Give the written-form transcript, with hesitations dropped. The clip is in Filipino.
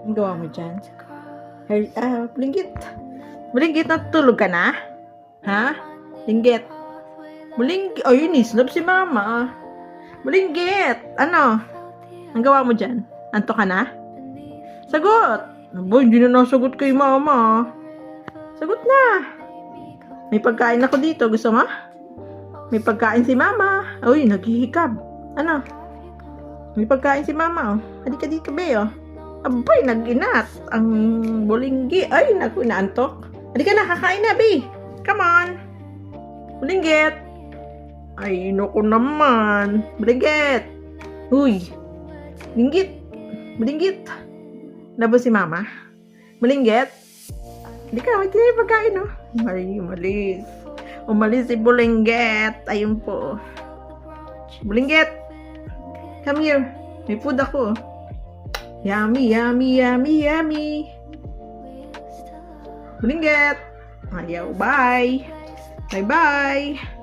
Ang gawa mo dyan? Bulinggit. Bulinggit, natutulog ka na? Ha? Bulinggit. Bulinggit. Oh, yun, islop si mama. Bulinggit. Ano? Ang gawa mo dyan? Anto ka na? Sagot. Aba, hindi na nasagot kay mama. Sagot na. May pagkain ako dito. Gusto mo? May pagkain si mama. Uy, naghihikab. Ano? May pagkain si mama. Oh. Halika dito, be, oh. Abay, nag-inat. Ang bulinggi. Ay, naku, inaantok. Halika na, kakain na, be. Come on. Bulinggit. Ay, naku naman. Bulinggit. Uy. Bulinggit. Bulinggit. Labo si mama. Bulinggit. Halika, may tinay pagkain, oh. Ay, umalis. Umalis si Bulinggit. Ayun po. Bulinggit. Come here. May food ako. Yummy, yummy, yummy, yummy. Bulinggit. Ayaw, bye. Bye-bye.